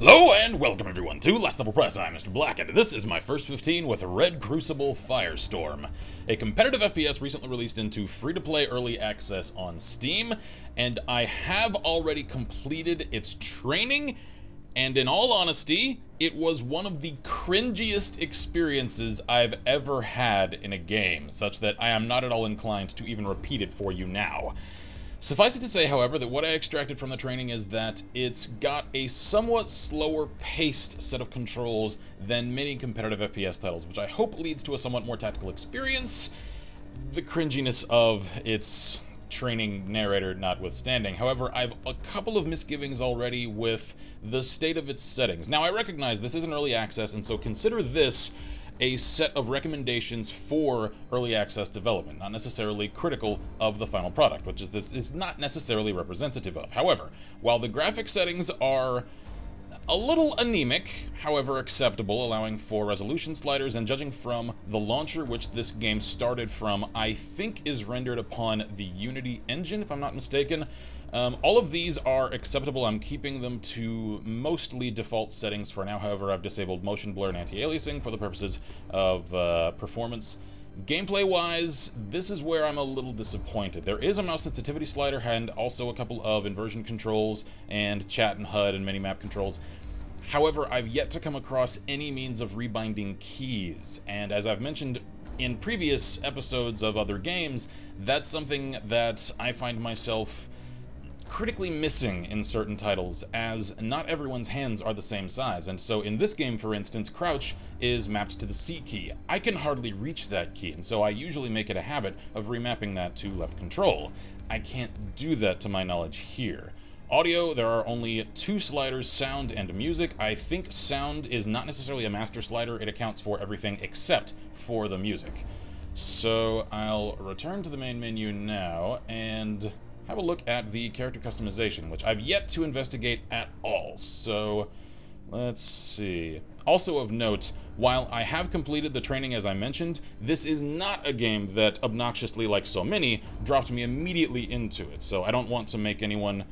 Hello and welcome everyone to Last Level Press. I'm Mr. Black, and this is my first 15 with Red Crucible Firestorm, a competitive FPS recently released into free-to-play early access on Steam, and I have already completed its training, and in all honesty, it was one of the cringiest experiences I've ever had in a game, such that I am not at all inclined to even repeat it for you now. Suffice it to say, however, that what I extracted from the training is that it's got a somewhat slower paced set of controls than many competitive FPS titles, which I hope leads to a somewhat more tactical experience, the cringiness of its training narrator notwithstanding. However, I've a couple of misgivings already with the state of its settings. Now, I recognize this is an early access, and so consider this a set of recommendations for early access development, not necessarily critical of the final product, which this is not necessarily representative of. However, while the graphic settings are a little anemic, however acceptable, allowing for resolution sliders, and judging from the launcher which this game started from, I think is rendered upon the Unity engine, if I'm not mistaken. All of these are acceptable. I'm keeping them to mostly default settings for now. However, I've disabled motion blur and anti-aliasing for the purposes of performance. Gameplay-wise, this is where I'm a little disappointed. There is a mouse sensitivity slider and also a couple of inversion controls and chat and HUD and minimap controls. However, I've yet to come across any means of rebinding keys, and as I've mentioned in previous episodes of other games, that's something that I find myself critically missing in certain titles, as not everyone's hands are the same size, and so in this game, for instance, crouch is mapped to the C key. I can hardly reach that key, and so I usually make it a habit of remapping that to left control. I can't do that to my knowledge here. Audio, there are only two sliders, sound and music. I think sound is not necessarily a master slider. It accounts for everything except for the music. So I'll return to the main menu now and have a look at the character customization, which I've yet to investigate at all. So let's see. Also of note, while I have completed the training as I mentioned, this is not a game that, obnoxiously like so many, dropped me immediately into it. So I don't want to make anyone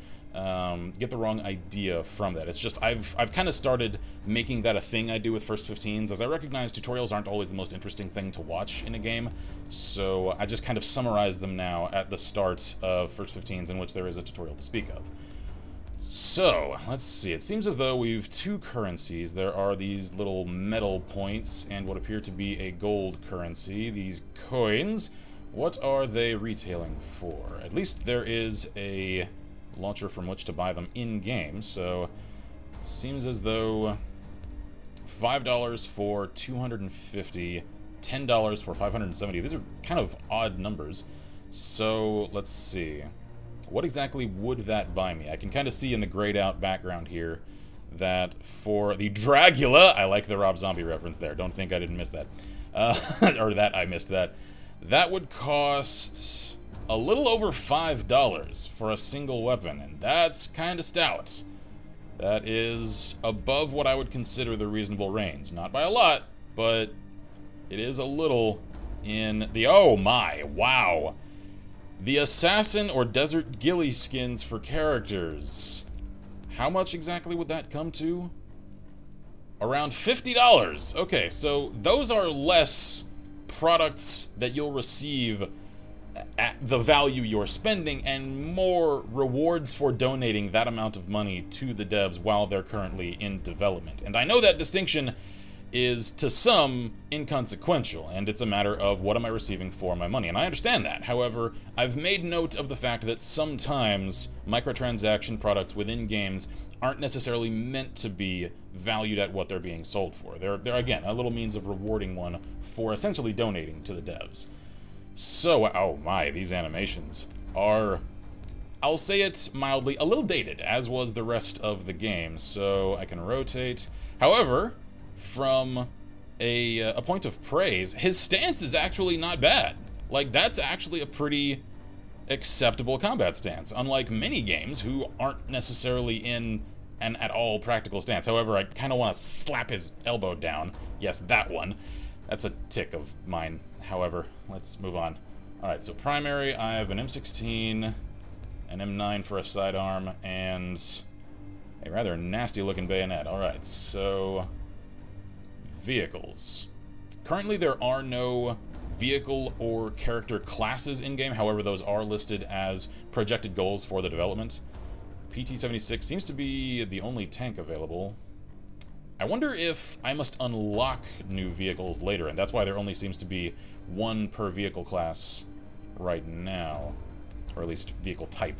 get the wrong idea from that. It's just I've kind of started making that a thing I do with first 15s, as I recognize tutorials aren't always the most interesting thing to watch in a game, so I just kind of summarize them now at the start of first 15s in which there is a tutorial to speak of. So, let's see, it seems as though we've two currencies. There are these little metal points and what appear to be a gold currency. These coins, what are they retailing for? At least there is a launcher from which to buy them in-game, so seems as though $5 for 250, $10 for 570. These are kind of odd numbers. So let's see. What exactly would that buy me? I can kind of see in the grayed out background here that for the Dragula, I like the Rob Zombie reference there. Don't think I didn't miss that. Or that I missed that. That would cost a little over $5 for a single weapon, and that's kind of stout. That is above what I would consider the reasonable range. Not by a lot, but it is a little in the... Oh my, wow. The Assassin or Desert Ghillie skins for characters. How much exactly would that come to? Around $50. Okay, so those are less products that you'll receive at the value you're spending, and more rewards for donating that amount of money to the devs while they're currently in development. And I know that distinction is to some inconsequential, and it's a matter of what am I receiving for my money, and I understand that. However, I've made note of the fact that sometimes microtransaction products within games aren't necessarily meant to be valued at what they're being sold for. They're again, a little means of rewarding one for essentially donating to the devs. So, oh my, these animations are, I'll say it mildly, a little dated, as was the rest of the game, so I can rotate. However, from a point of praise, his stance is actually not bad. Like, that's actually a pretty acceptable combat stance, unlike many games who aren't necessarily in an at all practical stance. However, I kind of want to slap his elbow down. Yes, that one. That's a tick of mine. However, let's move on. Alright, so primary, I have an M16, an M9 for a sidearm, and A rather nasty-looking bayonet. Alright, so... vehicles. Currently, there are no vehicle or character classes in-game, however, those are listed as projected goals for the development. PT-76 seems to be the only tank available. I wonder if I must unlock new vehicles later, and that's why there only seems to be one per vehicle class right now. Or at least vehicle type.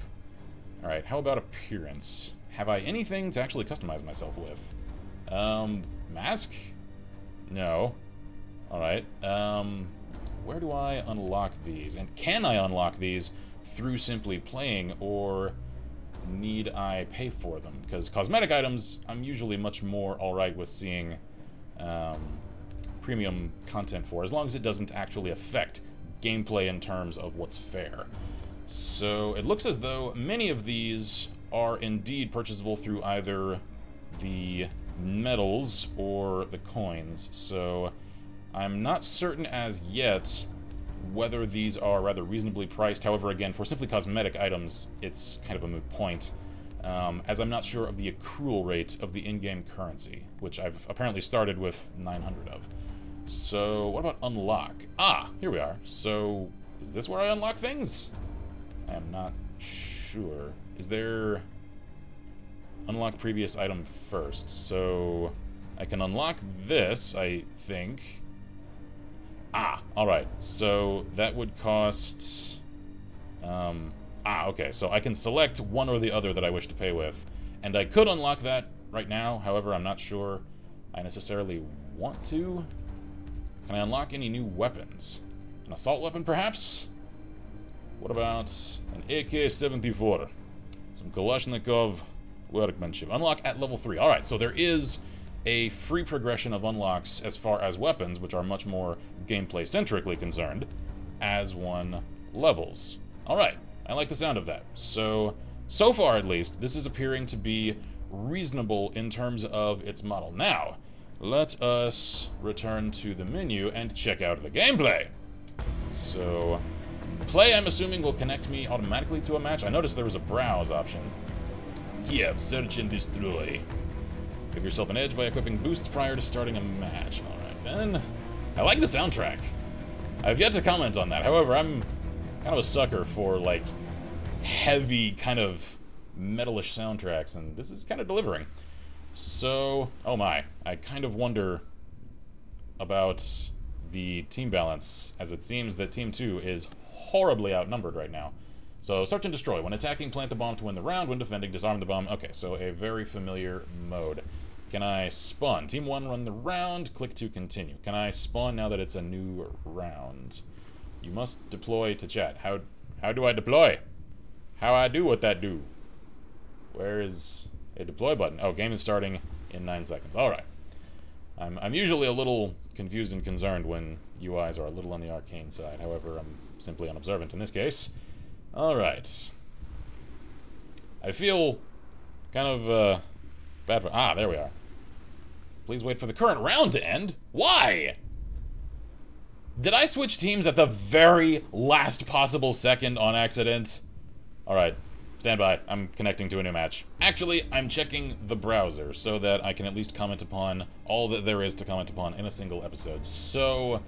Alright, how about appearance? Have I anything to actually customize myself with? Mask? No. Alright, where do I unlock these? And can I unlock these through simply playing, or need I pay for them? Because cosmetic items, I'm usually much more alright with seeing premium content for, as long as it doesn't actually affect gameplay in terms of what's fair. So it looks as though many of these are indeed purchasable through either the medals or the coins, so I'm not certain as yet whether these are rather reasonably priced. However, again, for simply cosmetic items, it's kind of a moot point, as I'm not sure of the accrual rate of the in-game currency, which I've apparently started with 900 of. So, what about unlock? Ah, here we are. So, is this where I unlock things? I am not sure. Is there... unlock previous item first? So, I can unlock this, I think. Ah, alright. So, that would cost... okay. So, I can select one or the other that I wish to pay with. And I could unlock that right now. However, I'm not sure I necessarily want to. Can I unlock any new weapons? An assault weapon, perhaps? What about an AK-74? Some Kalashnikov workmanship. Unlock at level 3. Alright, so there is a free progression of unlocks as far as weapons, which are much more gameplay-centrically concerned, as one levels. Alright, I like the sound of that. So far at least, this is appearing to be reasonable in terms of its model. Now, let us return to the menu and check out the gameplay. So, play, I'm assuming, will connect me automatically to a match. I noticed there was a browse option. Here, search and destroy. Give yourself an edge by equipping boosts prior to starting a match. Alright then. I like the soundtrack. I've yet to comment on that. However, I'm kind of a sucker for, like, heavy, kind of metalish soundtracks, and this is kind of delivering. So, oh my, I kind of wonder about the team balance, as it seems that Team 2 is horribly outnumbered right now. So, search and destroy. When attacking, plant the bomb to win the round. When defending, disarm the bomb. Okay, so a very familiar mode. Can I spawn? Team 1 run the round. Click to continue. Can I spawn now that it's a new round? You must deploy to chat. How do I deploy? How I do what that do? Where is a deploy button? Oh, game is starting in 9 seconds. Alright. I'm usually a little confused and concerned when UIs are a little on the arcane side. However, I'm simply unobservant in this case. Alright. I feel kind of bad for... Ah, there we are. Please wait for the current round to end. Why? Did I switch teams at the very last possible second on accident? Alright. Stand by. I'm connecting to a new match. Actually, I'm checking the browser so that I can at least comment upon all that there is to comment upon in a single episode. So,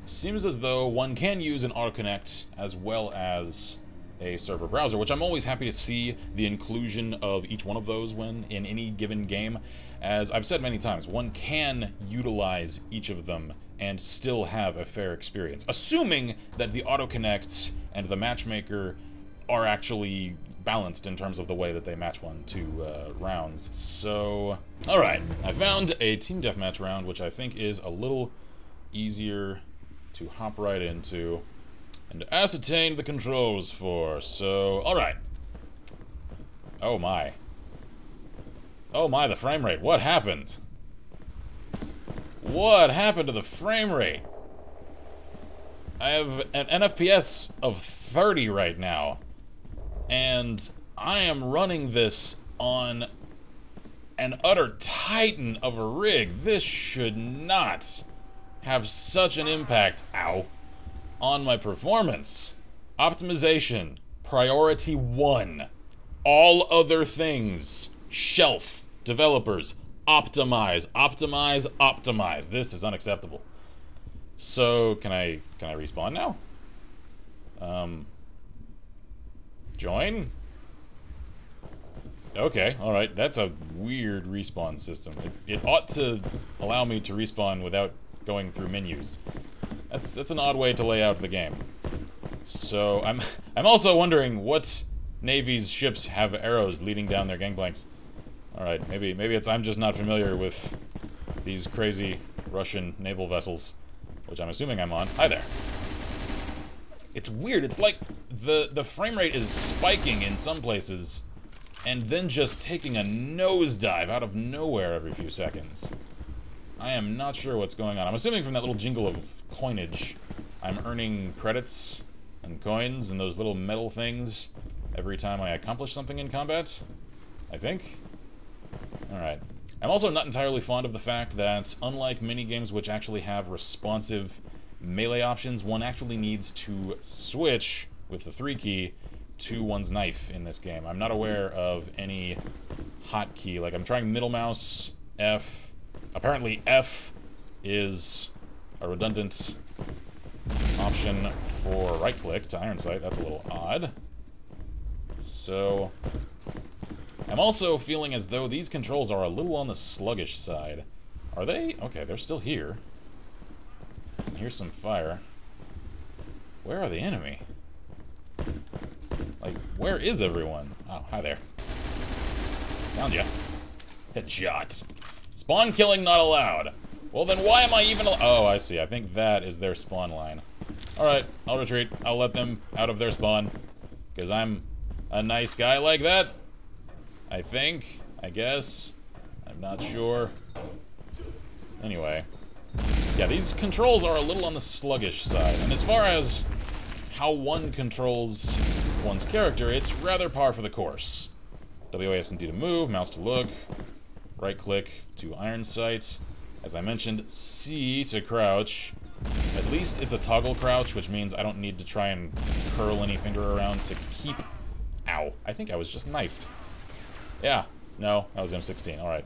seems as though one can use an AutoConnect as well as a server browser, which I'm always happy to see the inclusion of each one of those when in any given game. As I've said many times, one can utilize each of them and still have a fair experience, assuming that the AutoConnect and the matchmaker are actually balanced in terms of the way that they match one to rounds. So, alright, I found a team deathmatch round, which I think is a little easier to hop right into and ascertain the controls for. So, alright. Oh my. Oh my, the frame rate. What happened? What happened to the frame rate? I have an FPS of 30 right now. And I am running this on an utter titan of a rig. This should not have such an impact, ow, on my performance. Optimization, priority 1. All other things, shelf. Developers, optimize, optimize, optimize. This is unacceptable. So, can I respawn now? Join? Okay, alright. That's a weird respawn system. It ought to allow me to respawn without going through menus. That's an odd way to lay out the game. So, I'm also wondering what Navy's ships have arrows leading down their gangplanks. Alright, maybe it's I'm just not familiar with these crazy Russian naval vessels, which I'm assuming I'm on. Hi there. It's weird, it's like the frame rate is spiking in some places, and then just taking a nosedive out of nowhere every few seconds. I am not sure what's going on. I'm assuming from that little jingle of coinage, I'm earning credits and coins and those little metal things every time I accomplish something in combat, I think. Alright. I'm also not entirely fond of the fact that, unlike minigames which actually have responsive melee options, one actually needs to switch with the 3 key to one's knife in this game. I'm not aware of any hotkey. Like, I'm trying middle mouse, F. Apparently F is a redundant option for right click to iron sight. That's a little odd. So, I'm also feeling as though these controls are a little on the sluggish side. Are they? Okay, they're still here. And here's some fire. Where are the enemy? Like, where is everyone? Oh, hi there. Found ya. Headshot. Spawn killing not allowed. Well, then why am I even oh, I see. I think that is their spawn line. Alright, I'll retreat. I'll let them out of their spawn. Because I'm a nice guy like that. I think. I guess. I'm not sure. Anyway. Yeah, these controls are a little on the sluggish side. And as far as how one controls one's character, it's rather par for the course. WASD to move, mouse to look, right click to iron sight. As I mentioned, C to crouch. At least it's a toggle crouch, which means I don't need to try and curl any finger around to keep... Ow. I think I was just knifed. Yeah. No, that was M16. Alright.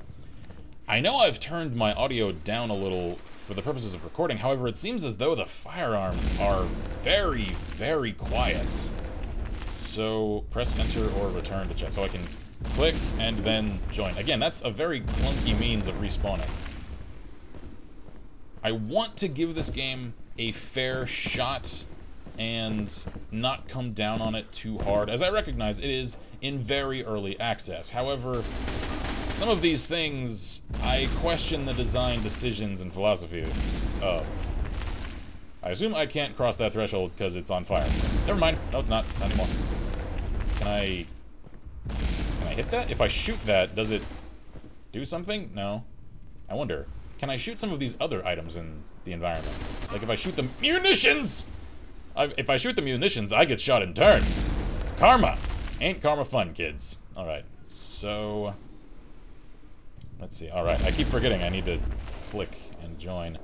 I know I've turned my audio down a little for the purposes of recording, however, it seems as though the firearms are very, very quiet. So, press enter or return to check. So I can click and then join. Again, that's a very clunky means of respawning. I want to give this game a fair shot and not come down on it too hard, as I recognize it is in very early access. However, some of these things, I question the design decisions and philosophy of. I assume I can't cross that threshold because it's on fire. Never mind. No, it's not. Not anymore. Can I hit that? If I shoot that, does it do something? No. I wonder. Can I shoot some of these other items in the environment? Like if I shoot the munitions! If I shoot the munitions, I get shot in turn. Karma! Ain't karma fun, kids. Alright, so... Let's see. Alright, I keep forgetting I need to click and join.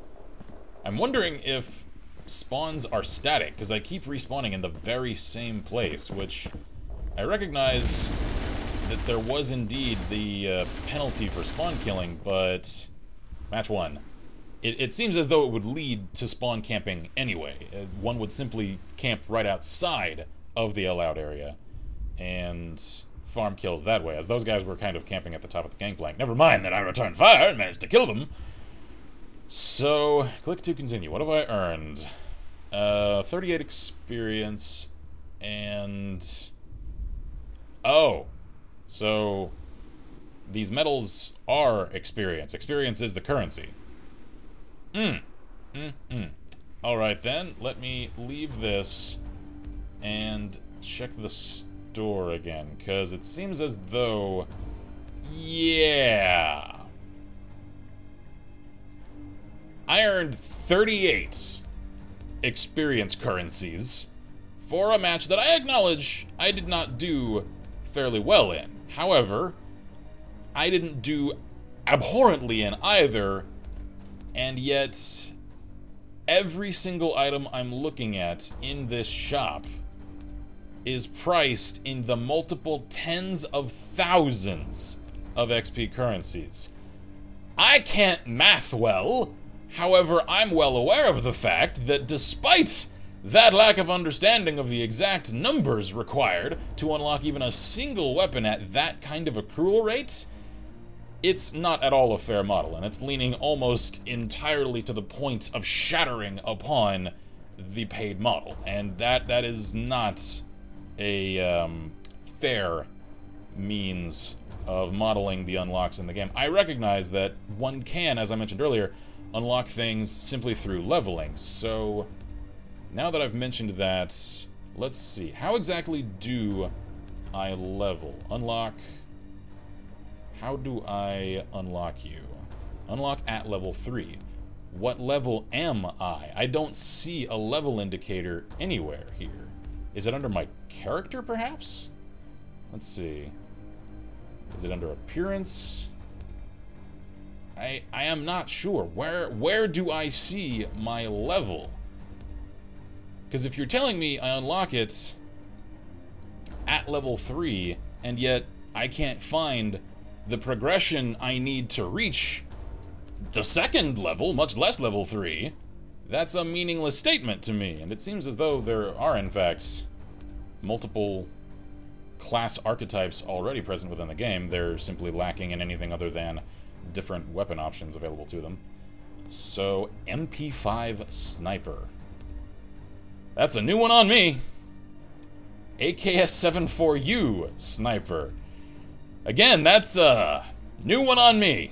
I'm wondering if spawns are static, because I keep respawning in the very same place, which I recognize that there was indeed the penalty for spawn killing, but... Match 1. It seems as though it would lead to spawn camping anyway. One would simply camp right outside of the allowed area and farm kills that way, as those guys were kind of camping at the top of the gangplank. Never mind that I returned fire and managed to kill them. So, click to continue. What have I earned? 38 experience and... Oh. So... These medals are experience. Experience is the currency. Alright then, let me leave this and check the store again, because it seems as though... Yeah... I earned 38 experience currencies for a match that I acknowledge I did not do fairly well in. However... I didn't do abhorrently in either, and yet every single item I'm looking at in this shop is priced in the multiple tens of thousands of XP currencies. I can't math well, however, I'm well aware of the fact that despite that lack of understanding of the exact numbers required to unlock even a single weapon at that kind of accrual rate, it's not at all a fair model, and it's leaning almost entirely to the point of shattering upon the paid model, and that is not a fair means of modeling the unlocks in the game. I recognize that one can, as I mentioned earlier, unlock things simply through leveling. So now that I've mentioned that, let's see. How exactly do I level? Unlock. How do I unlock you? Unlock at level 3. What level am I? I don't see a level indicator anywhere here. Is it under my character, perhaps? Let's see. Is it under appearance? I am not sure. Where do I see my level? Because if you're telling me I unlock it at level 3, and yet I can't find the progression I need to reach the second level, much less level 3, that's a meaningless statement to me. And it seems as though there are, in fact, multiple class archetypes already present within the game. They're simply lacking in anything other than different weapon options available to them. So, MP5 Sniper. That's a new one on me. AKS-74U Sniper. Again, that's a new one on me.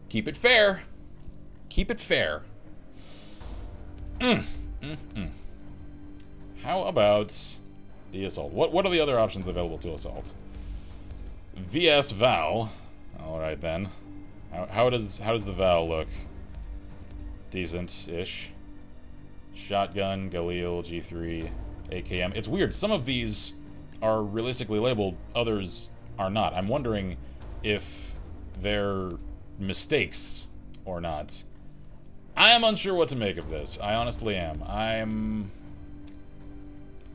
Keep it fair. Keep it fair. How about the Assault? What are the other options available to Assault? VS Val. Alright then. How does the Val look? Decent-ish. Shotgun, Galil, G3, AKM. It's weird. Some of these are realistically labeled, others are not. I'm wondering if they're mistakes or not. I am unsure what to make of this. I honestly am. I'm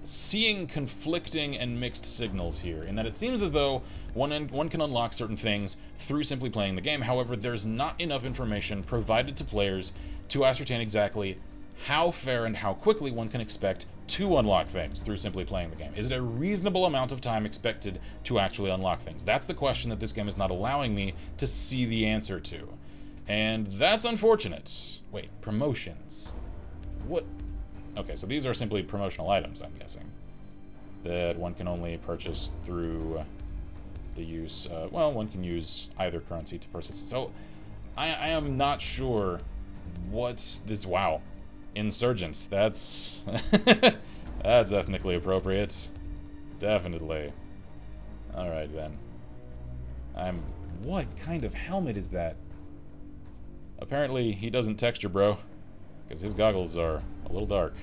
seeing conflicting and mixed signals here, in that it seems as though one can unlock certain things through simply playing the game. However, there's not enough information provided to players to ascertain exactly how fair and how quickly one can expect to unlock things through simply playing the game. Is it a reasonable amount of time expected to actually unlock things? That's the question that this game is not allowing me to see the answer to. And that's unfortunate. Wait, promotions. What? Okay, so these are simply promotional items, I'm guessing, that one can only purchase through the use, well, one can use either currency to purchase. So, I am not sure what this, wow, Insurgents, that's, that's ethnically appropriate, definitely. Alright then. What kind of helmet is that? Apparently, he doesn't texture, bro, because his goggles are a little dark.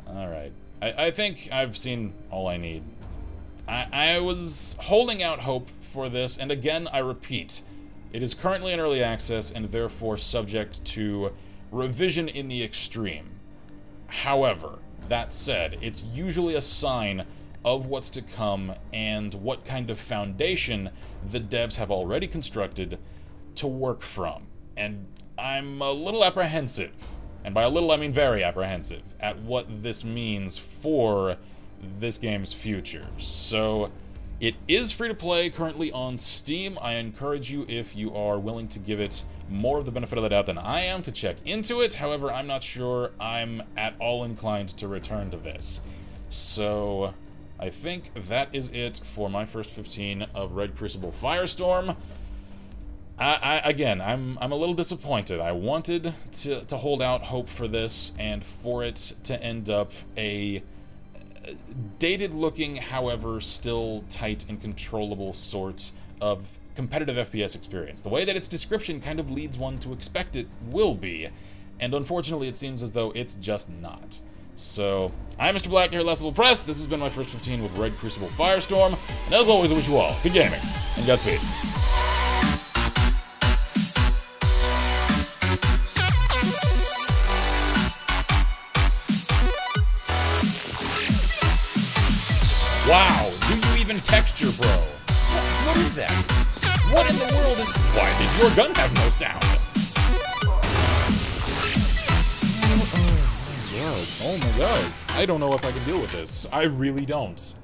Alright. I think I've seen all I need. I was holding out hope for this, and again, I repeat, it is currently in early access and therefore subject to revision in the extreme. However, that said, it's usually a sign of what's to come and what kind of foundation the devs have already constructed to work from. And I'm a little apprehensive, and by a little I mean very apprehensive, at what this means for this game's future. So, it is free to play currently on Steam. I encourage you, if you are willing to give it more of the benefit of the doubt than I am, to check into it. However, I'm not sure I'm at all inclined to return to this. So, I think that is it for my first 15 of Red Crucible Firestorm. Again, I'm a little disappointed. I wanted to hold out hope for this, and for it to end up a dated-looking, however, still tight and controllable sort of competitive FPS experience. The way that its description kind of leads one to expect it will be, and unfortunately it seems as though it's just not. So, I'm Mr. Black here at Last Level Press. This has been my first 15 with Red Crucible Firestorm, and as always, I wish you all good gaming, and Godspeed. Wow, do you even even texture, bro. What is that? What in the world is... Why did your gun have no sound? Oh my god. I don't know if I can deal with this. I really don't.